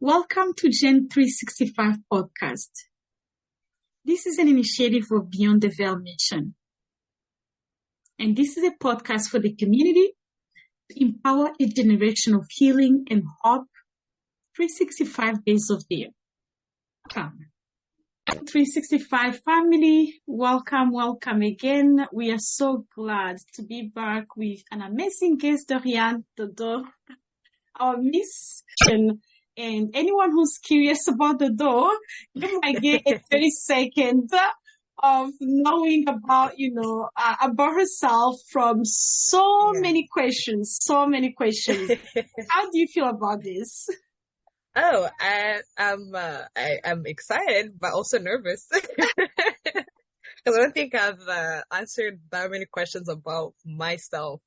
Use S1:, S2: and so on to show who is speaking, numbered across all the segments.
S1: Welcome to Gen 365 podcast. This is an initiative of Beyond the Veil Mission. And this is a podcast for the community to empower a generation of healing and hope 365 days of the year. Come. 365 family, welcome again. We are so glad to be back with an amazing guest, Doriane, our Miss. And anyone who's curious about the door, you might get a 30 seconds of knowing about, about herself from many questions. How do you feel about this?
S2: Oh, I'm excited, but also nervous because I don't think I've answered that many questions about myself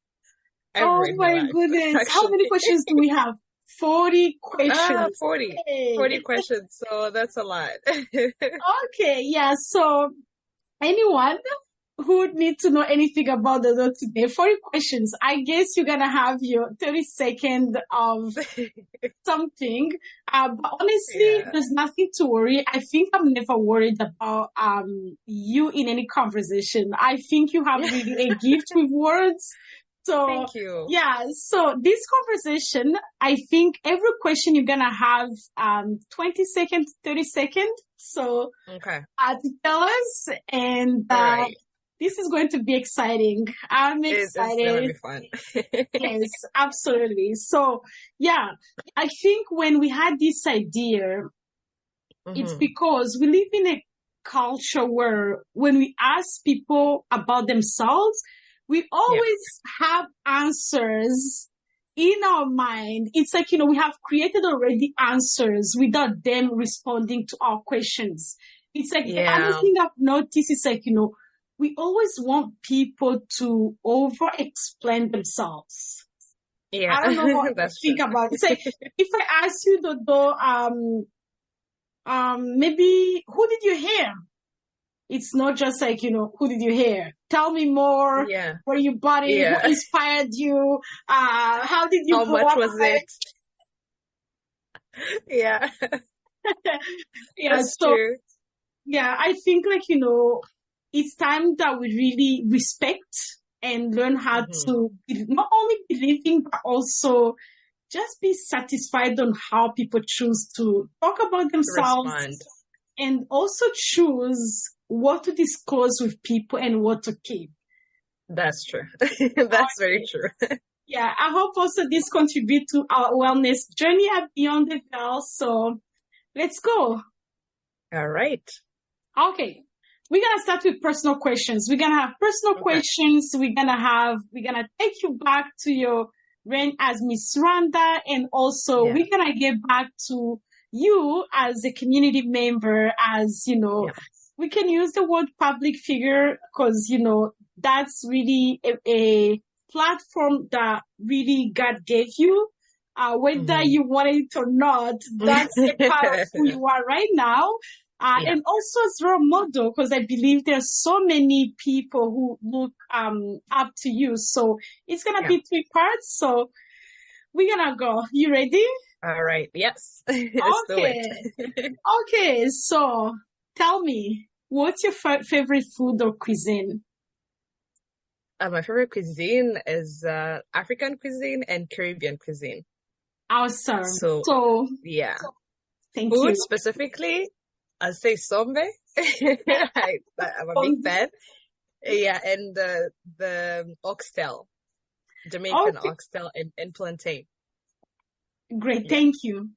S2: ever in my life.
S1: Goodness.
S2: Actually.
S1: How many questions do we have? 40 questions.
S2: 40 questions. So that's a lot.
S1: Okay. Yeah. So anyone who would need to know anything about the door today, 40 questions. I guess you're going to have your 30 seconds of something. But honestly, there's nothing to worry. I think I'm never worried about you in any conversation. I think you have really a gift with words. So,
S2: thank you.
S1: Yeah. So this conversation, I think every question you're going to have 20 seconds, 30 seconds. So
S2: okay.
S1: To tell us. And this is going to be exciting. I'm excited.
S2: It's going to be fun.
S1: Yes, absolutely. So, yeah, I think when we had this idea, it's because we live in a culture where when we ask people about themselves, we always have answers in our mind. It's like, we have created already answers without them responding to our questions. It's like the other thing I've noticed is like, we always want people to over-explain themselves.
S2: Yeah.
S1: I don't know what you think about it. Say, if I ask you, Dodo, maybe, who did you hear? It's not just like, who did you hear? Tell me more.
S2: Yeah.
S1: Where you bought it? What inspired you? How did you
S2: How much was it? Yeah. That's true.
S1: Yeah, I think like, it's time that we really respect and learn how to not only believing, but also just be satisfied on how people choose to talk about themselves.
S2: Respond.
S1: And also choose what to disclose with people and what to keep.
S2: That's true. That's very true.
S1: Yeah, I hope also this contribute to our wellness journey at Beyond the Veil. So let's go.
S2: All right.
S1: Okay. We're going to start with personal questions. We're going to have personal questions. We're going to take you back to your reign as Miss Rwanda. And also we're going to get back to you as a community member, as, we can use the word public figure because, that's really a platform that really God gave you. Whether you want it or not, that's a part of who you are right now. And also as role model, because I believe there's so many people who look up to you. So it's going to be 3 parts. So we're going to go. You ready?
S2: All right. Yes. Let's do it.
S1: Okay. So tell me, what's your favorite food or cuisine?
S2: My favorite cuisine is African cuisine and Caribbean cuisine.
S1: Awesome.
S2: So yeah.
S1: Thank
S2: food
S1: you.
S2: Specifically, I'll say sombe. I'm a big fan. Yeah, and the oxtail, Jamaican oxtail and plantain.
S1: Great, thank you.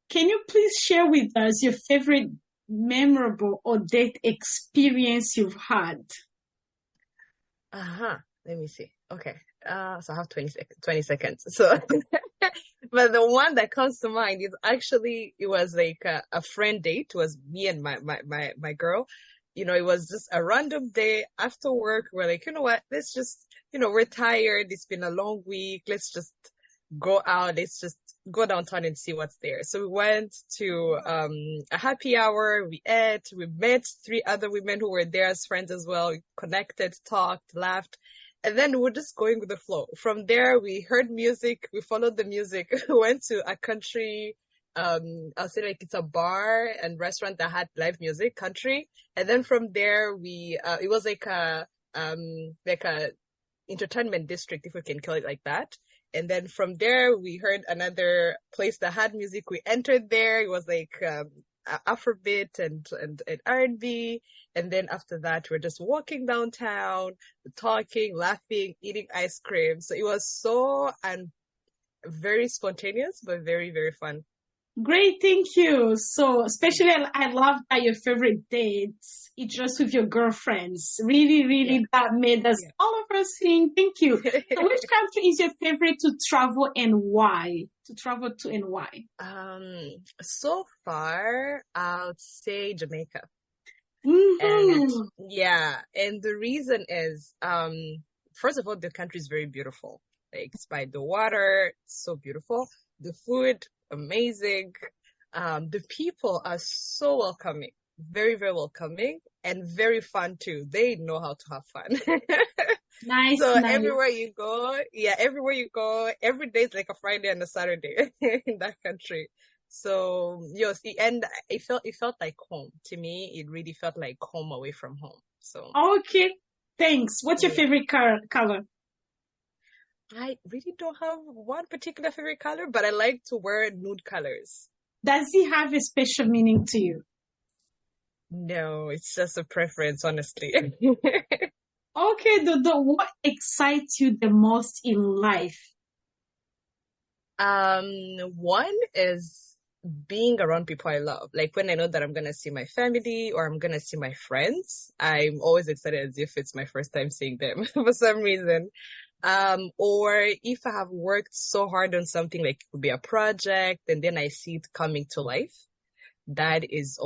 S1: Can you please share with us your favorite memorable or date experience you've had?
S2: Let me see. Okay. So I have 20 seconds. So, but the one that comes to mind is actually, it was like a friend date. It was me and my girl. It was just a random day after work. We're like, you know what? Let's just, we're tired. It's been a long week. Let's just go out. Let's just go downtown and see what's there. So we went to a happy hour. We ate. We met 3 other women who were there as friends as well. We connected, talked, laughed. And then we're just going with the flow. From there, we heard music. We followed the music. We went to a country I'll say like it's a bar and restaurant that had live music, country. And then from there it was like a entertainment district, if we can call it like that. And then from there, we heard another place that had music. We entered there. It was like Afrobeat and R&B. And then after that, we're just walking downtown, talking, laughing, eating ice cream. So it was so and very spontaneous, but very, very fun.
S1: Great, thank you. So, especially, I love that your favorite dates, it's just with your girlfriends. Really, really, that made us, all of us sing. Thank you. So, which country is your favorite to travel and why? To travel to and why?
S2: So far, I would say Jamaica.
S1: Mm-hmm.
S2: And the reason is, first of all, the country is very beautiful. Like, it's by the water, it's so beautiful. The food, amazing. The people are so welcoming, very, very welcoming, and very fun too. They know how to have fun.
S1: Nice.
S2: So
S1: nice.
S2: everywhere you go, every day is like a Friday and a Saturday in that country. So yes, and it felt like home to me. It really felt like home away from home. So
S1: okay, thanks. What's your favorite color?
S2: I really don't have one particular favorite color, but I like to wear nude colors.
S1: Does it have a special meaning to you?
S2: No, it's just a preference, honestly.
S1: Okay, what excites you the most in life?
S2: One is being around people I love. Like when I know that I'm gonna see my family or I'm gonna see my friends, I'm always excited as if it's my first time seeing them for some reason. Or if I have worked so hard on something, like it could be a project, and then I see it coming to life, that is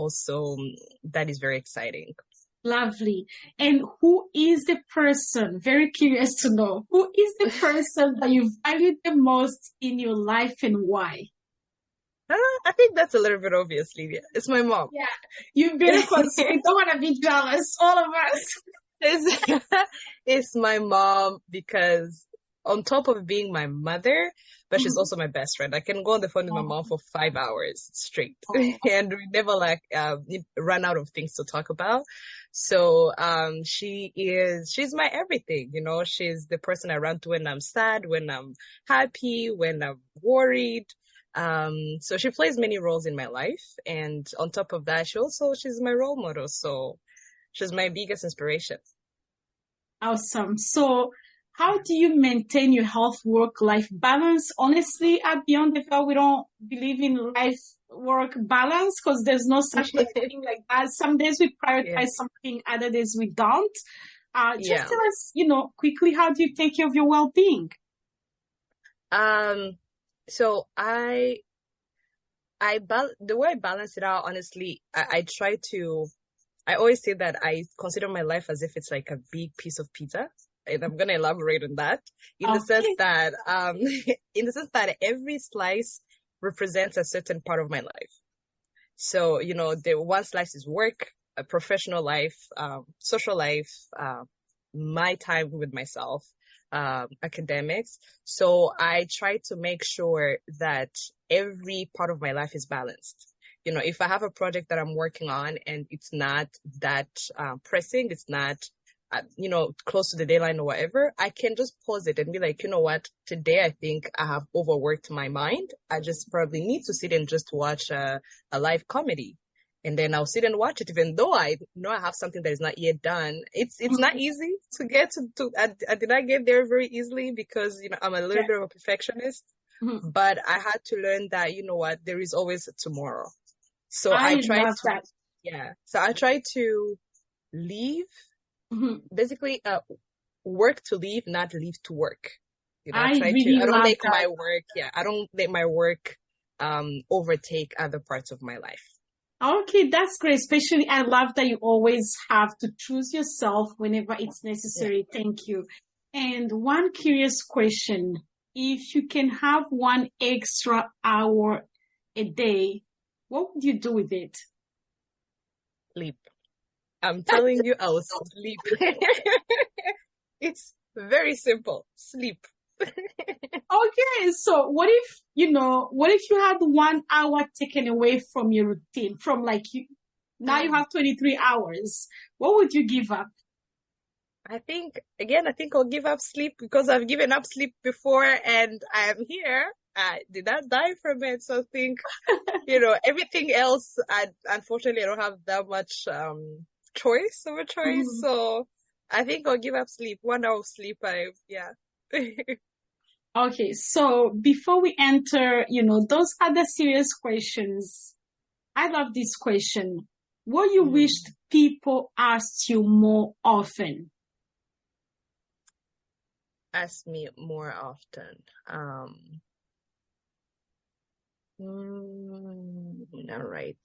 S2: very exciting.
S1: Lovely. And who is the person, very curious to know, who is the person that you value the most in your life and why?
S2: I think that's a little bit obvious, Lydia. It's my mom.
S1: Yeah, you've been considered. Don't want to be jealous, all of us.
S2: It's my mom because on top of being my mother, but she's also my best friend. I can go on the phone with my mom for 5 hours straight, and we never run out of things to talk about. So she's my everything. You know, she's the person I run to when I'm sad, when I'm happy, when I'm worried. So she plays many roles in my life, and on top of that, she's my role model. So she's my biggest inspiration.
S1: Awesome. So, how do you maintain your health work-life balance? Honestly, at Beyond the Veil, we don't believe in life-work balance because there's no such thing like that. Some days we prioritize something, other days we don't. Just tell us, quickly, how do you take care of your well-being?
S2: So the way I balance it out, honestly, I always say that I consider my life as if it's like a big piece of pizza. And I'm going to elaborate on that in the sense that every slice represents a certain part of my life. So, the one slice is work, a professional life, social life, my time with myself, academics. So I try to make sure that every part of my life is balanced. If I have a project that I'm working on and it's not that pressing, it's not, close to the deadline or whatever, I can just pause it and be like, you know what, today I think I have overworked my mind. I just probably need to sit and just watch a live comedy. And then I'll sit and watch it, even though I know I have something that is not yet done. It's not easy to get to I did not get there very easily because, I'm a little bit of a perfectionist. Mm-hmm. But I had to learn that, there is always tomorrow. So I try to leave, basically, work to leave, not leave to work. I don't let my work overtake other parts of my life.
S1: Okay, that's great. Especially, I love that you always have to choose yourself whenever it's necessary. Yeah. Thank you. And one curious question. If you can have one extra hour a day, what would you do with it?
S2: Sleep. I'm telling you, I will sleep. It's very simple. Sleep.
S1: Okay, so what if you had 1 hour taken away from your routine, from like now you have 23 hours, what would you give up?
S2: I think I'll give up sleep because I've given up sleep before and I'm here. I did not die from it. So I think, everything else, unfortunately, I don't have that much choice of a choice.
S1: Mhm.
S2: So I think I'll give up sleep. 1 hour of sleep, yeah.
S1: Okay, so before we enter, those other serious questions, I love this question. What you wished people asked you more often?
S2: Ask me more often. All right.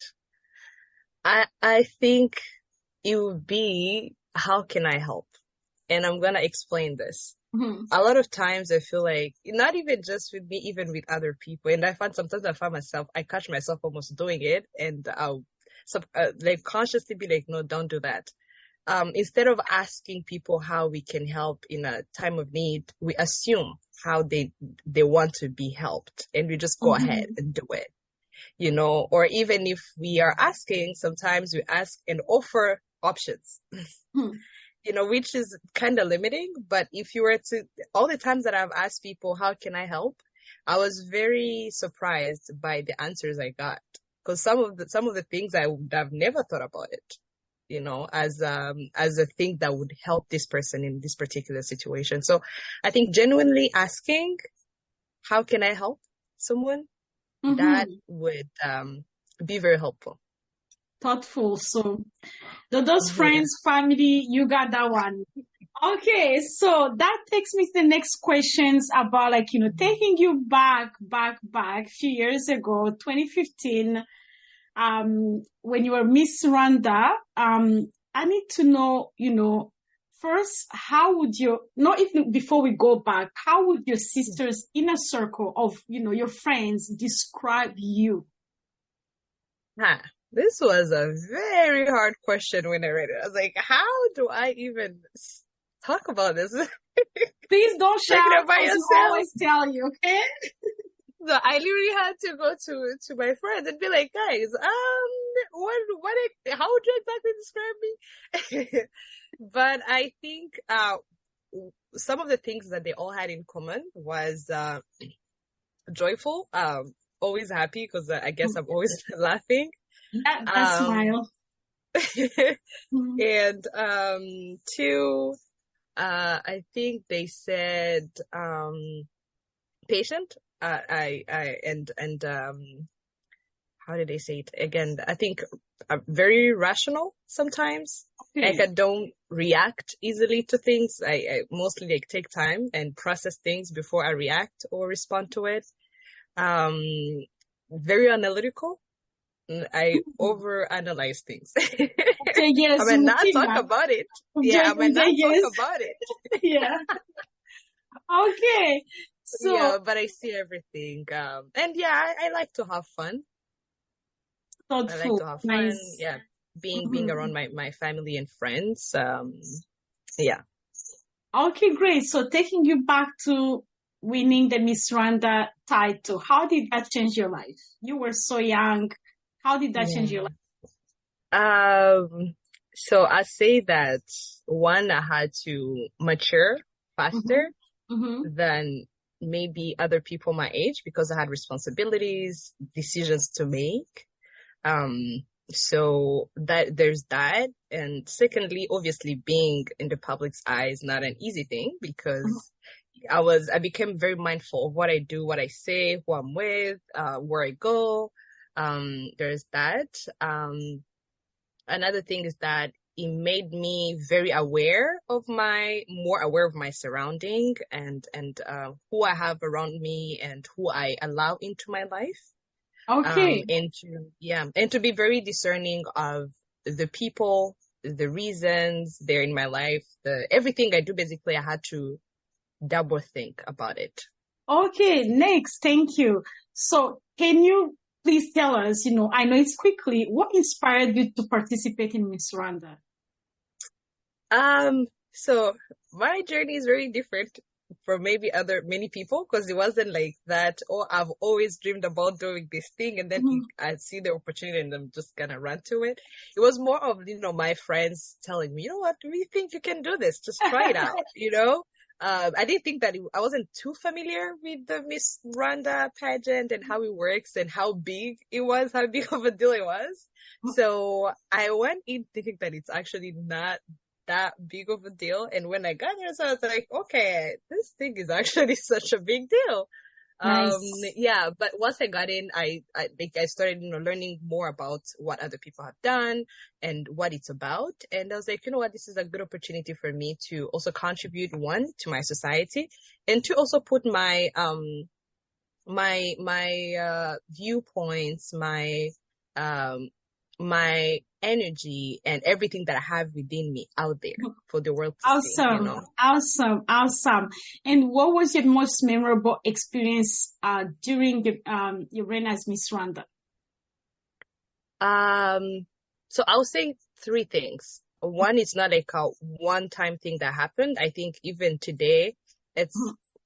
S2: I think it would be, how can I help? And I'm gonna explain this.
S1: Mhm.
S2: A lot of times I feel like, not even just with me, even with other people. And sometimes I find myself, I catch myself almost doing it and I'll like consciously be like, no, don't do that. Instead of asking people how we can help in a time of need, we assume how they want to be helped and we just go ahead
S1: Mhm.
S2: and do it. Or even if we are asking, sometimes we ask and offer options,
S1: Mhm.
S2: which is kind of limiting. But if you were to, all the times that I've asked people, how can I help? I was very surprised by the answers I got. Because some of the things I would have never thought about it, as a thing that would help this person in this particular situation. So I think genuinely asking, how can I help someone? That
S1: Mhm.
S2: would be very helpful.
S1: Thoughtful. So those
S2: Yeah.
S1: friends, family, you got that one. Okay, so that takes me to the next questions about like, taking you back a few years ago, 2015, when you were Miss Rwanda. I need to know, first, how would not even before we go back, how would your sister's inner circle of, your friends describe you?
S2: Huh. This was a very hard question when I read it. I was like, how do I even talk about this?
S1: Please don't
S2: Pregnant
S1: shout,
S2: by
S1: as we
S2: yourself.
S1: always tell you, okay?
S2: So I literally had to go to my friends and be like, guys, how would you exactly describe me? But I think some of the things that they all had in common was joyful, always happy because I guess I'm always laughing.
S1: That
S2: Um,
S1: smile. Mhm.
S2: and two, I think they said patient. I and how did they say it again? I think very rational sometimes. Like
S1: Okay.
S2: I don't react easily to things. I mostly like take time and process things before I react or respond to it. Um, very analytical. I
S1: Mhm.
S2: overanalyze things.
S1: Say
S2: I
S1: yes,
S2: might not
S1: routine,
S2: talk
S1: man.
S2: about it. Yeah, I
S1: We
S2: might
S1: say
S2: not talk
S1: yes.
S2: about it.
S1: Yeah. Okay. So
S2: Yeah, but I see everything. And yeah, I like to have fun. I like
S1: thoughtful.
S2: to have fun.
S1: Nice.
S2: Yeah, being
S1: Mhm.
S2: around my family and friends. Yeah.
S1: Okay, great. So taking you back to winning the Miss Rwanda title, how did that change your life? You were so young. How did that change your
S2: Yeah.
S1: life?
S2: So I say that one, I had to mature
S1: Mm-hmm.
S2: faster
S1: Mm-hmm.
S2: than maybe other people my age because I had responsibilities, decisions to make. Um, so that there's that. And secondly, obviously being in the public's eye is not an easy thing because I became very mindful of what I do, what I say, who I'm with, where I go. There's that. Another thing is that it made me very more aware of my surrounding and who I have around me and who I allow into my life.
S1: Okay.
S2: And to be very discerning of the people, the reasons they're in my life, everything I do, basically, I had to double think about it.
S1: Okay. Next. Thank you. So can you please tell us, I know it's quickly, what inspired you to participate in Miss Rwanda?
S2: So my journey is very different for maybe many people, because it wasn't like that, oh, I've always dreamed about doing this thing, and then I see the opportunity and I'm just gonna run to it. It was more of, my friends telling me, you know what, we think you can do this, just try it out. I didn't think that I wasn't too familiar with the Miss Rwanda pageant and how it works and how big it was, how big of a deal it was. So I went in thinking that it's actually not that big of a deal. And when I got there, so I was like, okay, this thing is actually such a big deal.
S1: Nice.
S2: Yeah, but once I got in, I think I started, learning more about what other people have done and what it's about. And I was like, you know what, this is a good opportunity for me to also contribute, one, to my society, and to also put my viewpoints, my energy and everything that I have within me out there for the world to see.
S1: Awesome. And what was your most memorable experience during your reign as Miss Rwanda?
S2: So I'll say three things. One, it's not like a one-time thing that happened. I think even today,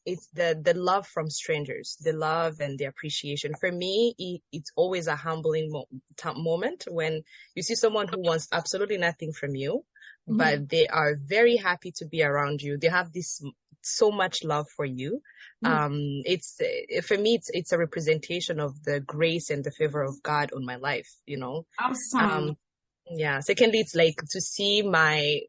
S2: it's the love from strangers, the love and the appreciation. For me, it's always a humbling moment when you see someone who wants absolutely nothing from you, but they are very happy to be around you. They have this so much love for you. It's for me, it's a representation of the grace and the favor of God on my life,
S1: Awesome.
S2: Yeah. Secondly, it's like to see my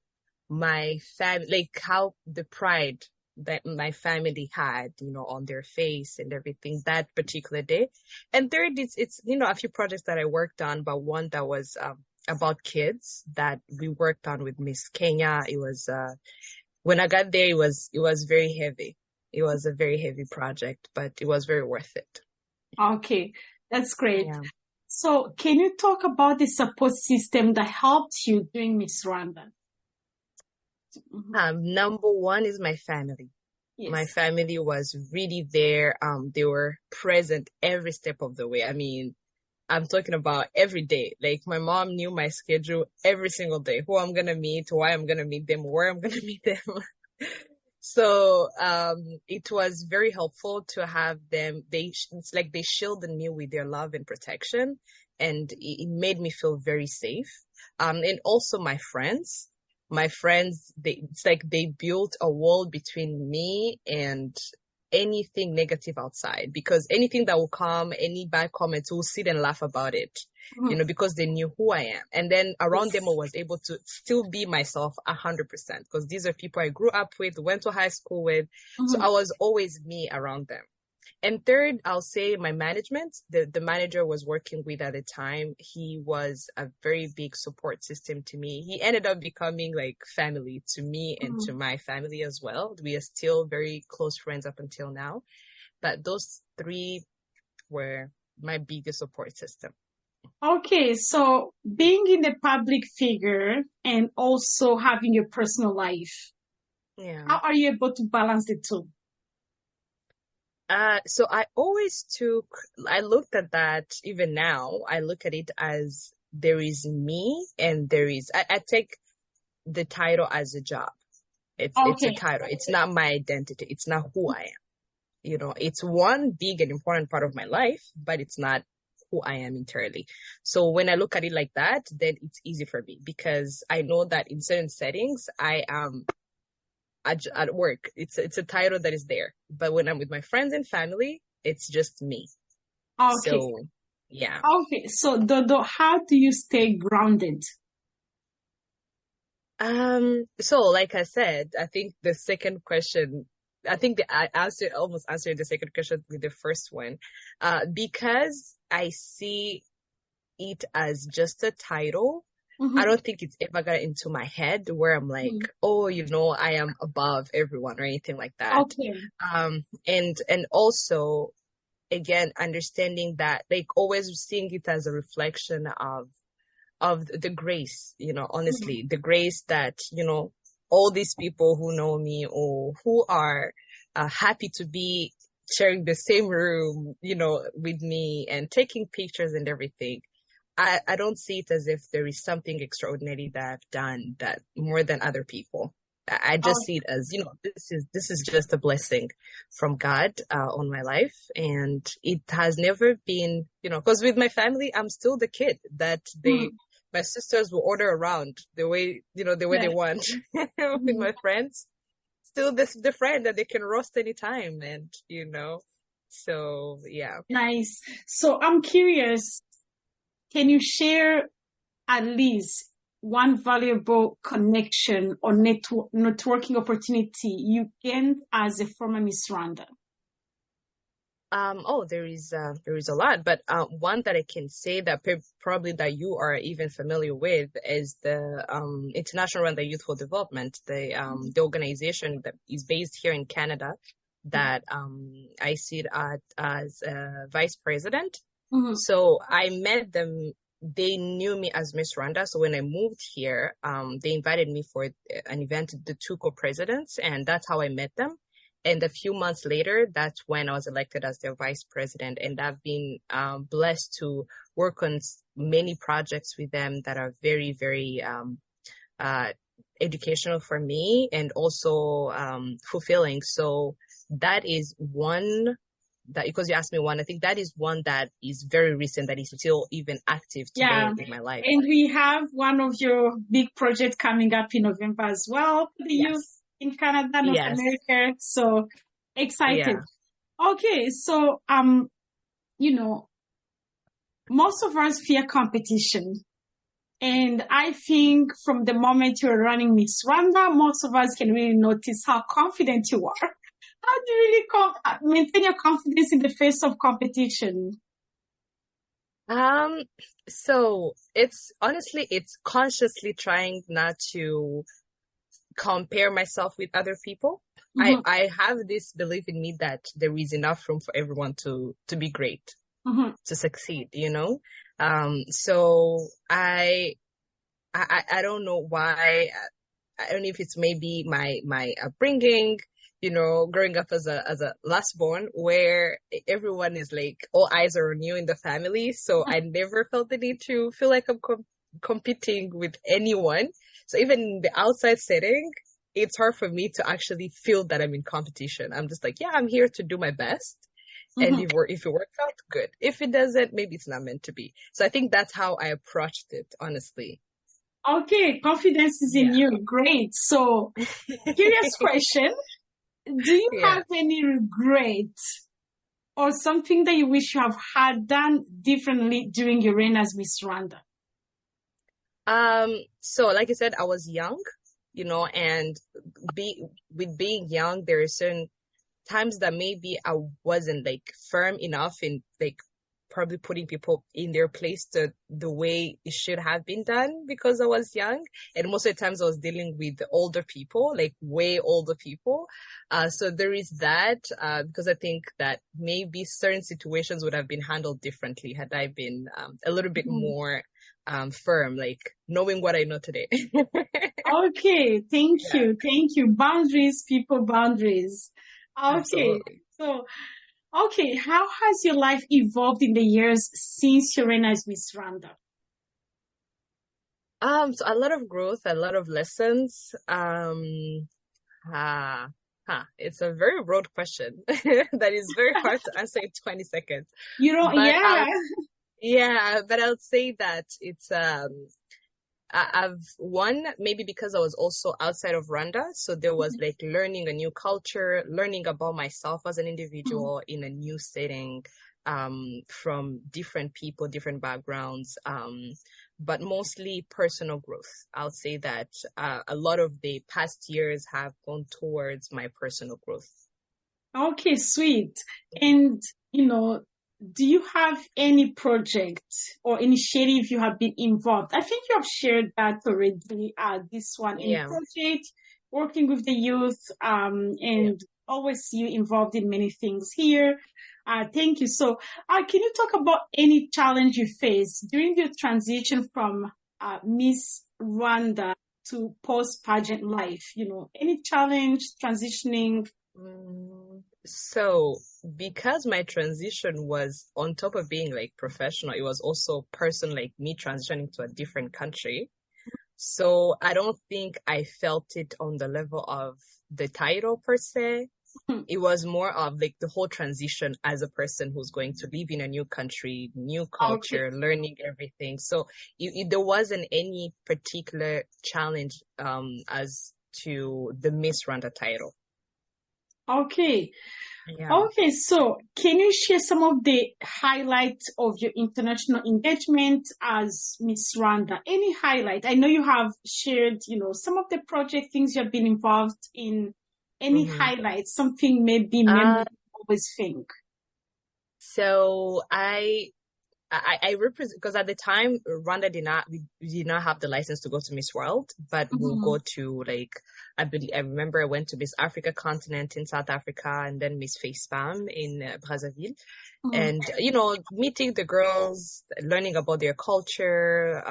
S2: family, like how the pride that my family had, on their face and everything that particular day. And third, it's a few projects that I worked on, but one that was about kids that we worked on with Miss Kenya. It was when I got there, it was very heavy. It was a very heavy project, but it was very worth it.
S1: Okay, that's great.
S2: Yeah.
S1: So can you talk about the support system that helped you during Miss Rwanda?
S2: Number one is my family. Yes. My family was really there. They were present every step of the way. I mean, I'm talking about every day. Like my mom knew my schedule every single day, who I'm going to meet, why I'm going to meet them, where I'm going to meet them. So, it was very helpful to have them. It's like they shielded me with their love and protection, and it made me feel very safe. And also my friends, it's like they built a wall between me and anything negative outside, because anything that will come, any bad comments, will sit and laugh about it, because they knew who I am. And then around them, I was able to still be myself 100%, because these are people I grew up with, went to high school with. So I was always me around them. And third, I'll say my management, the manager I was working with at the time, he was a very big support system to me. He ended up becoming like family to me and to my family as well. We are still very close friends up until now. But those three were my biggest support system.
S1: Okay, so being in a public figure and also having your personal life, how are you able to balance the two?
S2: So I looked at that, even now, I look at it as there is me and I take the title as a job. It's a title. It's not my identity. It's not who I am. It's one big and important part of my life, but it's not who I am entirely. So when I look at it like that, then it's easy for me, because I know that in certain settings, I am at work, it's a title that is there, but when I'm with my friends and family, it's just me.
S1: Okay.
S2: So yeah.
S1: Okay, so Dodo, how do you stay grounded?
S2: So like I said, I think the second question, I think I almost answered the second question with the first one, because I see it as just a title. I don't think it's ever got into my head where I'm like, oh, I am above everyone or anything like that.
S1: Okay.
S2: And also, again, understanding that, like, always seeing it as a reflection of the grace, honestly, the grace that, all these people who know me or who are happy to be sharing the same room, with me and taking pictures and everything. I don't see it as if there is something extraordinary that I've done that more than other people. I just see it as, this is just a blessing from God on my life. And it has never been, because with my family, I'm still the kid that my sisters will order around the way, the way they want. With my friends, still the friend that they can roast anytime. And, so yeah.
S1: Nice. So I'm curious, can you share at least one valuable connection or networking opportunity you gained as a former Miss Rwanda?
S2: There is a lot, but one that I can say that probably that you are even familiar with is the International Rwanda Youth for Development, the organization that is based here in Canada, that I sit at as vice president. So I met them. They knew me as Miss Rwanda. So when I moved here, they invited me for an event, the two co-presidents, and that's how I met them. And a few months later, that's when I was elected as their vice president. And I've been blessed to work on many projects with them that are very, very educational for me and also fulfilling. So that is one that, because you asked me one, I think that is one that is very recent, that is still even active today in my life.
S1: And we have one of your big projects coming up in November as well, the youth in Canada, North America. So excited. Okay, so most of us fear competition. And I think from the moment you're running Miss Rwanda, most of us can really notice how confident you are. How do you really maintain your confidence in the face of competition?
S2: So it's consciously trying not to compare myself with other people. I have this belief in me that there is enough room for everyone to be great, to succeed, so I don't know why. I don't know if it's maybe my upbringing, growing up as a last born, where everyone is like, all eyes are on you in the family. So I never felt the need to feel like I'm competing with anyone. So even in the outside setting, it's hard for me to actually feel that I'm in competition. I'm just like, I'm here to do my best. And if it works out, good. If it doesn't, maybe it's not meant to be. So I think that's how I approached it, honestly.
S1: Okay, confidence is in you. Great. So, curious question. Do you have any regret or something that you wish you have had done differently during your reign as Miss Rwanda?
S2: So like I said, I was young, and with being young, there are certain times that maybe I wasn't like firm enough in like probably putting people in their place the way it should have been done because I was young. And most of the times I was dealing with older people, like way older people. So there is that, because I think that maybe certain situations would have been handled differently had I been a little bit more firm, like knowing what I know today.
S1: Okay, thank you. Thank you. Boundaries, people, boundaries. Okay,
S2: Absolutely.
S1: So, how has your life evolved in the years since your reign as Miss Rwanda?
S2: So a lot of growth, a lot of lessons. It's a very broad question that is very hard to answer in 20 seconds. But I'll say that it's I've won maybe because I was also outside of Rwanda. So there was like learning a new culture, learning about myself as an individual in a new setting, from different people, different backgrounds, but mostly personal growth. I'll say that a lot of the past years have gone towards my personal growth.
S1: Okay, sweet. And, do you have any project or initiative you have been involved? I think you have shared that already, this one in project, working with the youth, and always see you involved in many things here. Thank you. So, can you talk about any challenge you faced during your transition from Miss Rwanda to post-pageant life? Any challenge transitioning?
S2: So because my transition was on top of being like professional, it was also personal, like me transitioning to a different country. So I don't think I felt it on the level of the title per se. It was more of like the whole transition as a person who's going to live in a new country, new
S1: Okay.
S2: culture, learning everything. So there wasn't any particular challenge as to the Miss Rwanda title.
S1: Okay.
S2: Yeah.
S1: Okay. So can you share some of the highlights of your international engagement as Miss Rwanda? Any highlight? I know you have shared, some of the project things you've been involved in. Any
S2: Mm-hmm.
S1: highlights? Something maybe memorable always think.
S2: So I represent, because at the time Rwanda we did not have the license to go to Miss World, but we'll go to like I remember I went to Miss Africa Continent in South Africa and then Miss Facepalm in Brazzaville. And meeting the girls, learning about their culture,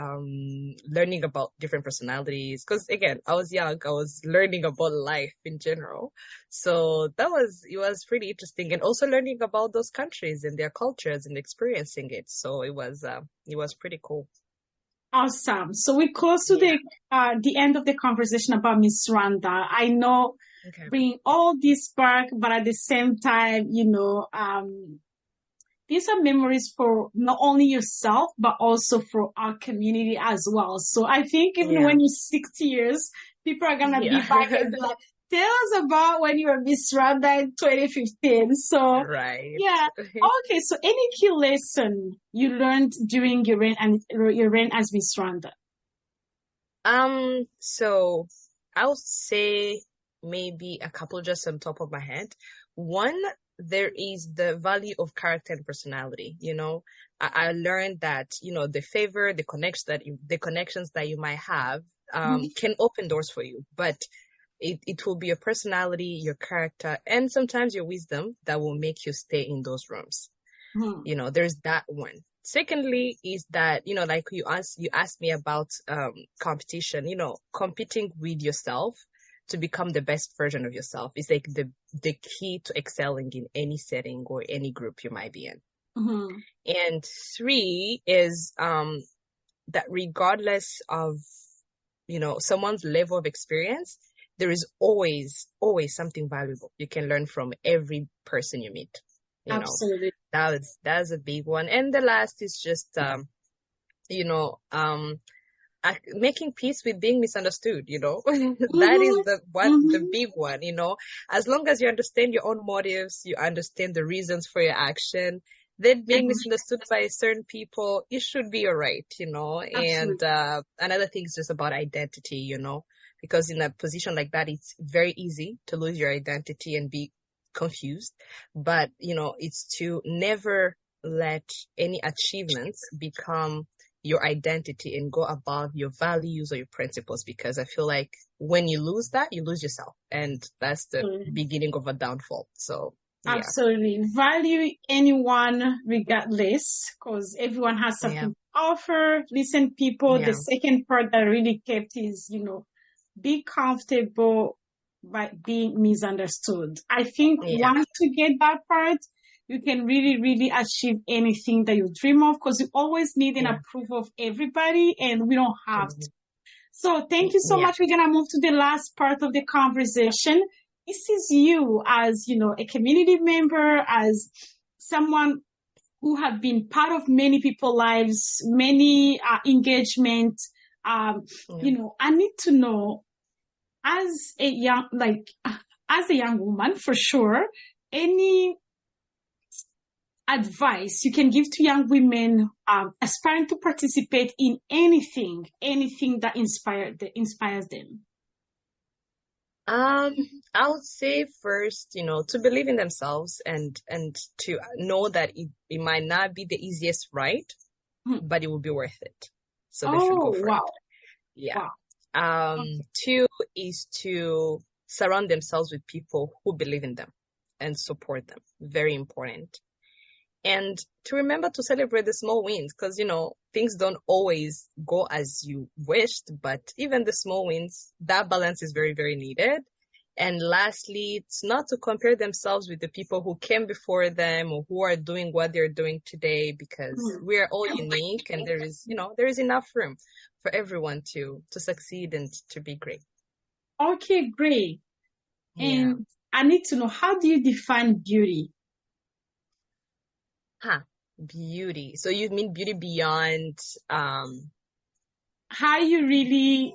S2: learning about different personalities. Because again, I was young, I was learning about life in general. So it was pretty interesting, and also learning about those countries and their cultures and experiencing it. So it was pretty cool.
S1: Awesome. So we're close to the end of the conversation about Miss Rwanda. I know
S2: Okay.
S1: bringing all this back, but at the same time, these are memories for not only yourself, but also for our community as well. So I think even when you're 60 years, people are going to be back and be like, tell us about when you were Miss Rwanda in 2015. So,
S2: right.
S1: Yeah. Okay. So any key lesson you learned during your reign as Miss Rwanda?
S2: So I would say maybe a couple just on top of my head. One, there is the value of character and personality. I learned that, the favor, the connections that you might have, can open doors for you, but it will be your personality, your character, and sometimes your wisdom that will make you stay in those rooms. There's that one. Secondly is that, like you asked me about competition, competing with yourself to become the best version of yourself is like the key to excelling in any setting or any group you might be in. And three is that regardless of, someone's level of experience, there is always something valuable you can learn from every person you meet.
S1: Absolutely.
S2: That's a big one. And the last is just making peace with being misunderstood. That is the big one. As long as you understand your own motives, you understand the reasons for your action, then being misunderstood by certain people, it should be all right. And another thing is just about identity. Because in a position like that, it's very easy to lose your identity and be confused. But, it's to never let any achievements become your identity and go above your values or your principles, because I feel like when you lose that, you lose yourself. And that's the beginning of a downfall. So, yeah.
S1: Absolutely. Value anyone regardless, because everyone has something to offer. Listen, people, the second part that really kept is, be comfortable by being misunderstood. I think once you get that part, you can really, really achieve anything that you dream of, because you always need an approval of everybody, and we don't have to. So thank you so much. We're going to move to the last part of the conversation. This is you as, a community member, as someone who have been part of many people's lives, many engagement. I need to know, as a young woman, for sure, any advice you can give to young women aspiring to participate in anything that inspires them?
S2: I would say first, to believe in themselves and to know that it might not be the easiest ride, but it will be worth it. So they should go for it. Yeah. Wow. Two is to surround themselves with people who believe in them and support them. Very important. And to remember to celebrate the small wins, because, things don't always go as you wished, but even the small wins, that balance is very, very needed. And lastly, it's not to compare themselves with the people who came before them or who are doing what they're doing today, because we are all unique and there is enough room everyone to succeed and to be great.
S1: Okay, great.
S2: Yeah.
S1: And I need to know, how do you define beauty?
S2: Beauty. So you mean beauty beyond
S1: How you really,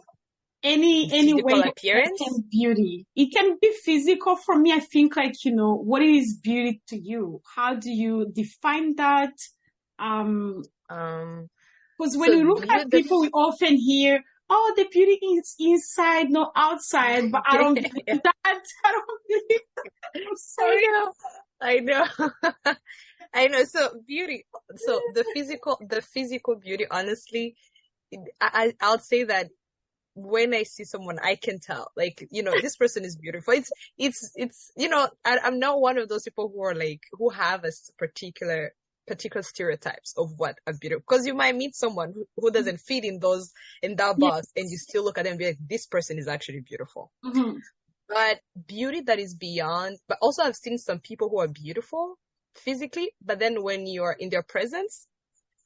S1: any way
S2: physical
S1: you
S2: appearance?
S1: understand beauty. It can be physical. For me, I think like, what is beauty to you? How do you define that?
S2: Um,
S1: Because when
S2: so
S1: you look at people, we often hear, oh, the beauty is inside, not outside, but I don't believe that. I don't believe that. I'm
S2: I
S1: sorry.
S2: know. I know. I know. So beauty. So the physical beauty, honestly, I'll say that when I see someone, I can tell, like, this person is beautiful. It's, I'm not one of those people who are like, who have a particular stereotypes of what a beautiful, because you might meet someone who doesn't fit in that
S1: Yeah.
S2: box, and you still look at them and be like, this person is actually beautiful.
S1: Mm-hmm.
S2: But beauty that is beyond, but also I've seen some people who are beautiful physically, but then when you're in their presence,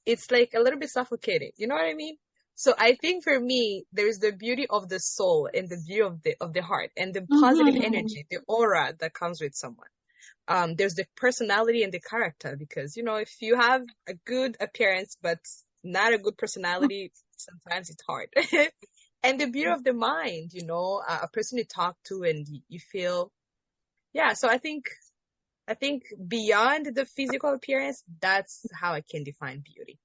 S2: it's like a little bit suffocating. You know what I mean? So I think for me, there's the beauty of the soul and the beauty of the heart and the positive
S1: Mm-hmm.
S2: energy, the aura that comes with someone. There's the personality and the character, because if you have a good appearance but not a good personality, sometimes it's hard. And the beauty of the mind, a person you talk to and you feel, yeah. So I think beyond the physical appearance, that's how I can define beauty.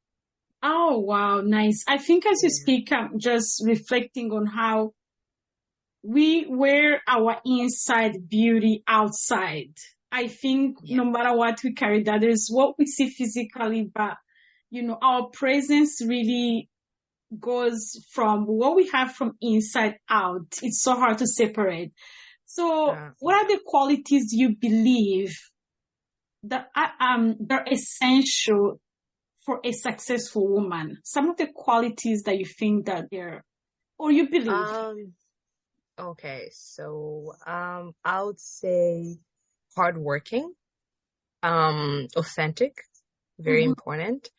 S1: Oh, wow. Nice. I think as you
S2: Yeah.
S1: speak, I'm just reflecting on how we wear our inside beauty outside. I think
S2: Yeah.
S1: no matter what we carry, that is what we see physically, but our presence really goes from what we have from inside out. It's so hard to separate. So, what
S2: Yeah.
S1: are the qualities you believe that they're essential for a successful woman? Some of the qualities that you think that they're, or you believe.
S2: Okay. So, I would say hardworking, authentic, very
S1: Mm-hmm,
S2: important.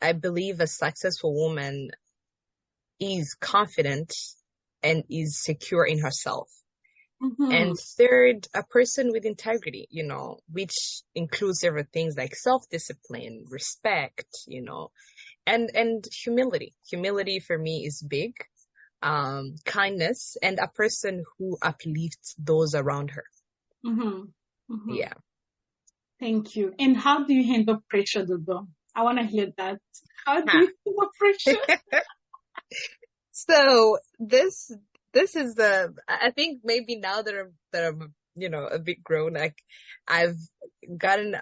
S2: I believe a successful woman is confident and is secure in herself.
S1: mm-hmm,
S2: And third, a person with integrity, which includes several things like self-discipline, respect, and humility. Humility for me is big. Kindness, and a person who uplifts those around her.
S1: mm-hmm, mm-hmm.
S2: Yeah.
S1: Thank you. And how do you handle pressure, Dodo? I want to hear that. How do
S2: Huh.
S1: you handle pressure?
S2: So this is I think maybe now that I'm a bit grown, like I've gotten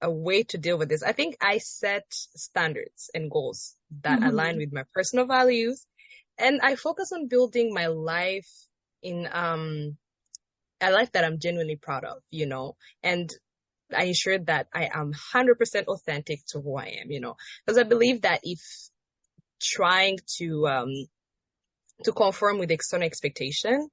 S2: a way to deal with this. I think I set standards and goals that align
S1: Mm-hmm.
S2: with my personal values, and I focus on building my life in a life that I'm genuinely proud of, and I ensure that I am 100% authentic to who I am, because I believe that if trying to conform with external expectation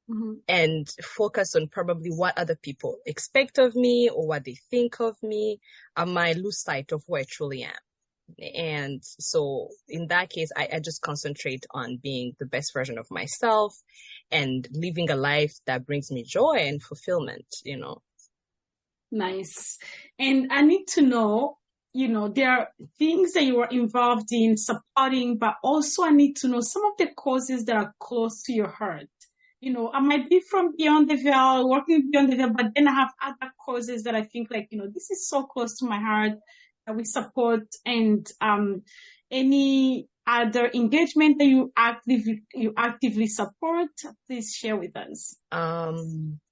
S1: Mm-hmm.
S2: and focus on probably what other people expect of me or what they think of me, I might lose sight of who I truly am. And so in that case, I just concentrate on being the best version of myself and living a life that brings me joy and fulfillment.
S1: Nice. And I need to know, there are things that you are involved in supporting, but also I need to know some of the causes that are close to your heart. I might be from Beyond the Veil, working Beyond the Veil, but then I have other causes that I think like, this is so close to my heart that we support, and any other engagement that you actively support, please share with us.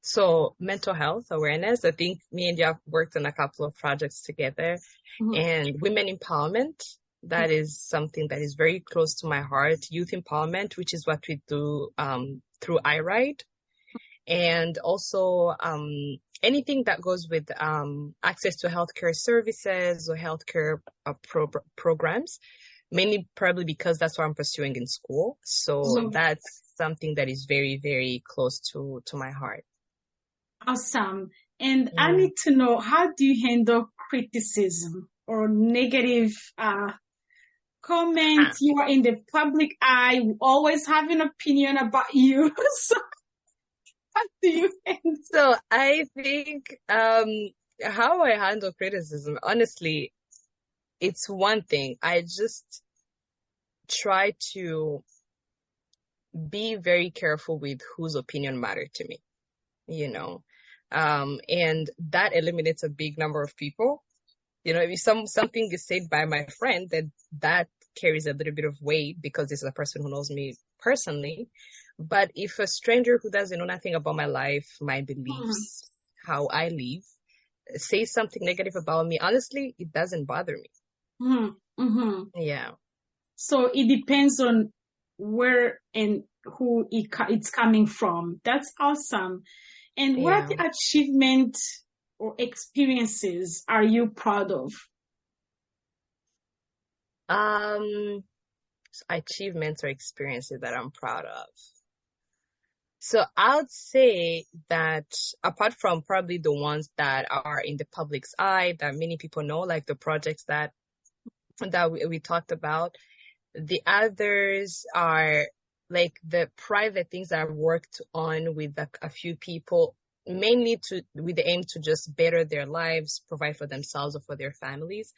S2: So mental health awareness, I think me and you have worked on a couple of projects together,
S1: Mhm.
S2: and women empowerment. That is something that is very close to my heart. Youth empowerment, which is what we do through iRide, and also anything that goes with access to healthcare services or healthcare programs, mainly probably because that's what I'm pursuing in school. So
S1: So
S2: that's something that is very, very close to my heart.
S1: awesome. And I
S2: Yeah.
S1: need to know, how do you handle criticism or negative comment. You are in the public eye. We always have an opinion about you. So what do you think?
S2: So I think how I handle criticism, honestly, it's one thing. I just try to be very careful with whose opinion matter to me, you know. And that eliminates a big number of people. You know, if something is said by my friend, that carries a little bit of weight because this is a person who knows me personally. But if a stranger who doesn't know nothing about my life, my beliefs, how I live, says something negative about me, honestly, it doesn't bother me. Yeah.
S1: So it depends on where and who it's coming from. That's awesome. And what are the achievements or experiences are you proud of?
S2: Achievements or experiences that I'm proud of. So I would say that apart from probably the ones that are in the public's eye that many people know, like the projects that we talked about, the others are like the private things that I've worked on with a few people, mainly with the aim to just better their lives, provide for themselves or for their families.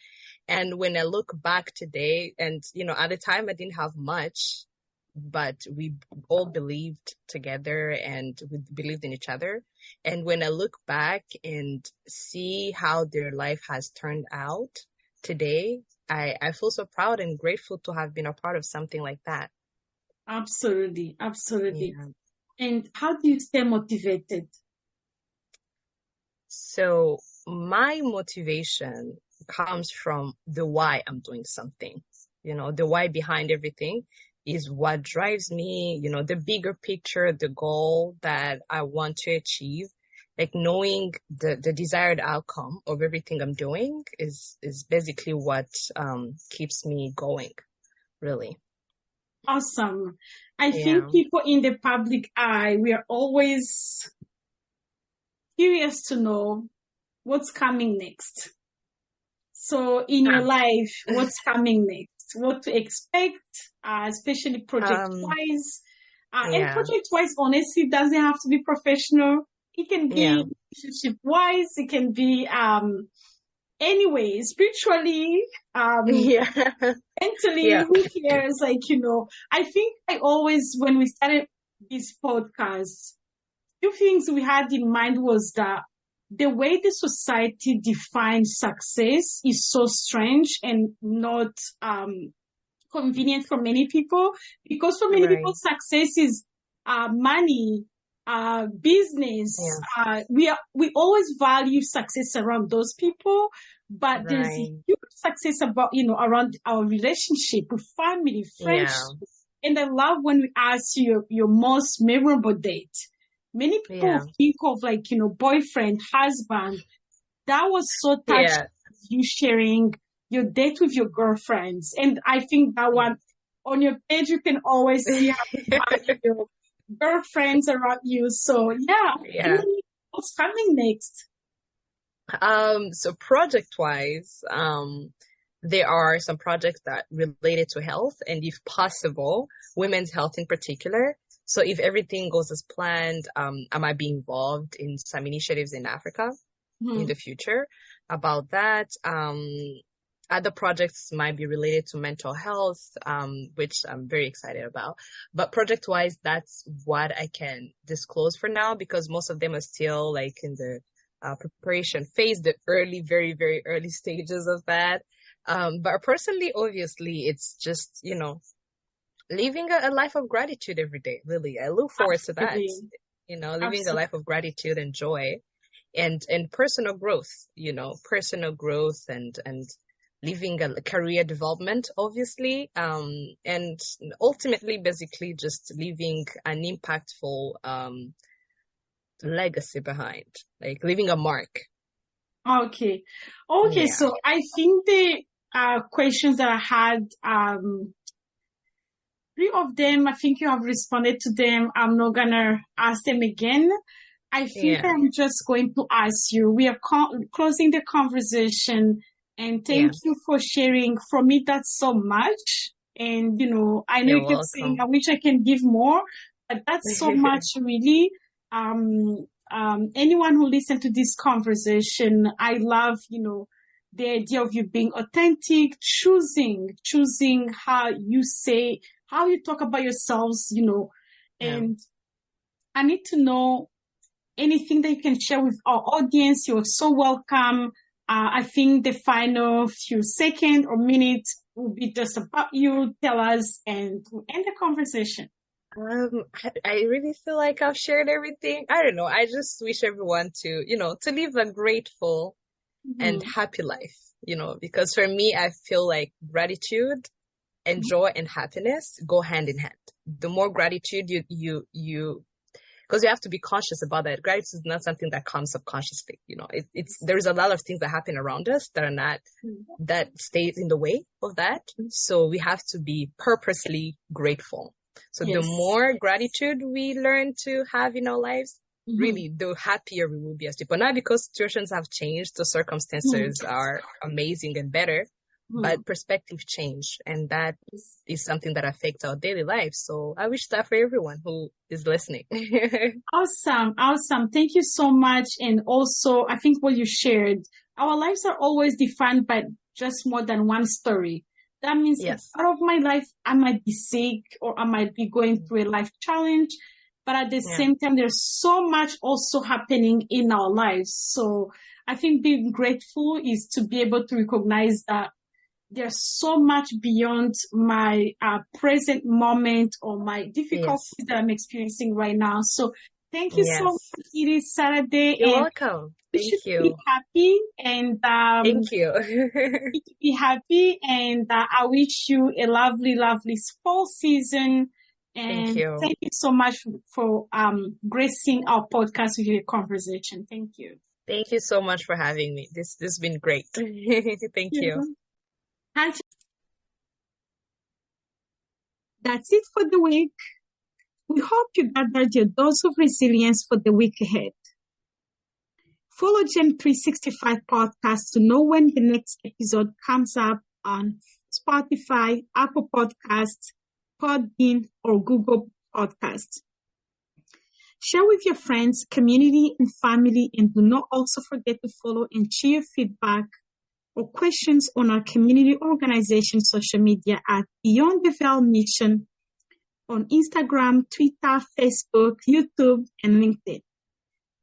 S2: And when I look back today, and at the time I didn't have much, but we all believed together and we believed in each other. And when I look back and see how their life has turned out today, I feel so proud and grateful to have been a part of something like that.
S1: Absolutely. Absolutely.
S2: Yeah.
S1: And how do you stay motivated?
S2: So my motivation comes from the why I'm doing something. The why behind everything is what drives me, the bigger picture, the goal that I want to achieve. Like knowing the desired outcome of everything I'm doing is basically what keeps me going, really.
S1: Awesome. I think people in the public eye, we are always curious to know what's coming next. So in your life, what's coming next? What to expect, especially project-wise. And project-wise, honestly, doesn't have to be professional. It can be relationship-wise. It can be, anyway, spiritually, mentally, who cares? I think when we started this podcast, few things we had in mind was that the way the society defines success is so strange and not convenient for many people, because for many people success is money, business. We always value success around those people, but there's a huge success about around our relationship with family, friendship. And I love when we ask you your most memorable date. Many people think of boyfriend, husband. That was so touching, you sharing your date with your girlfriends. And I think that one on your page, you can always see how you find your girlfriends around you. So what's coming next?
S2: So project-wise, there are some projects that related to health and, if possible, women's health in particular. So if everything goes as planned, I might be involved in some initiatives in Africa in the future about that. Other projects might be related to mental health, which I'm very excited about. But project-wise, that's what I can disclose for now, because most of them are still like in the preparation phase, the early, very, very early stages of that. But personally, obviously, it's just, living a life of gratitude every day. Really, I look forward to that. Living a life of gratitude and joy, and personal growth. Personal growth and living a career development, obviously, and ultimately, basically, just leaving an impactful legacy behind, like leaving a mark.
S1: Okay. So I think the questions that I had, 3 of them, I think you have responded to them. I'm not gonna ask them again. I think I'm just going to ask you. We are closing the conversation. And thank you for sharing. For me, that's so much. And, you know, I know you kept saying, I wish I can give more, but that's so much really. Anyone who listened to this conversation, I love, you know, the idea of you being authentic, choosing how you say, how you talk about yourselves, you know, and I need to know anything that you can share with our audience. You're so welcome. I think the final few seconds or minutes will be just about you. Tell us and we'll end the conversation.
S2: I really feel like I've shared everything. I don't know. I just wish everyone to, you know, to live a grateful and happy life, you know, because for me, I feel like gratitude and joy and happiness go hand in hand. The more gratitude because you have to be conscious about that. Gratitude is not something that comes subconsciously. You know, there's a lot of things that happen around us that are not, that stays in the way of that. So we have to be purposely grateful. So the more gratitude we learn to have in our lives, really, the happier we will be as people. Not because situations have changed, the circumstances are amazing and better, but perspective change, and that is something that affects our daily life. So I wish that for everyone who is listening.
S1: Awesome. Thank you so much. And also, I think what you shared, our lives are always defined by just more than one story. That means part of my life, I might be sick or I might be going through a life challenge, but at the same time, there's so much also happening in our lives. So I think being grateful is to be able to recognize that there's so much beyond my present moment or my difficulties that I'm experiencing right now. So thank you so much. It is Saturday.
S2: You're welcome. Thank you.
S1: Be happy and
S2: thank you.
S1: Be happy, and I wish you a lovely, lovely fall season. And thank you so much for gracing our podcast with your conversation. Thank you.
S2: Thank you so much for having me. This has been great. Thank you.
S1: That's it for the week. We hope you gathered your dose of resilience for the week ahead. Follow Gen 365 podcast to know when the next episode comes up on Spotify, Apple Podcasts, Podbean, or Google Podcasts. Share with your friends, community, and family, and do not also forget to follow and share feedback or questions on our community organization social media at Beyond the Veil Mission on Instagram, Twitter, Facebook, YouTube, and LinkedIn.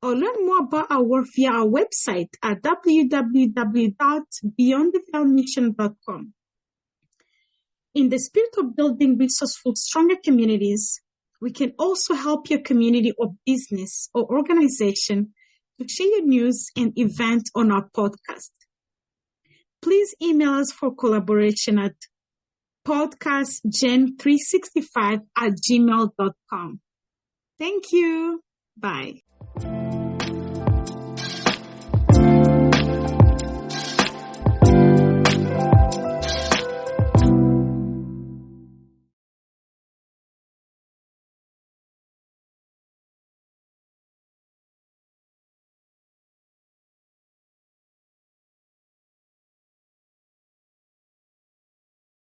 S1: Or learn more about our work via our website at www.beyondtheveilmission.com. In the spirit of building resourceful, stronger communities, we can also help your community or business or organization to share your news and event on our podcast. Please email us for collaboration at podcastgen365@gmail.com. Thank you. Bye.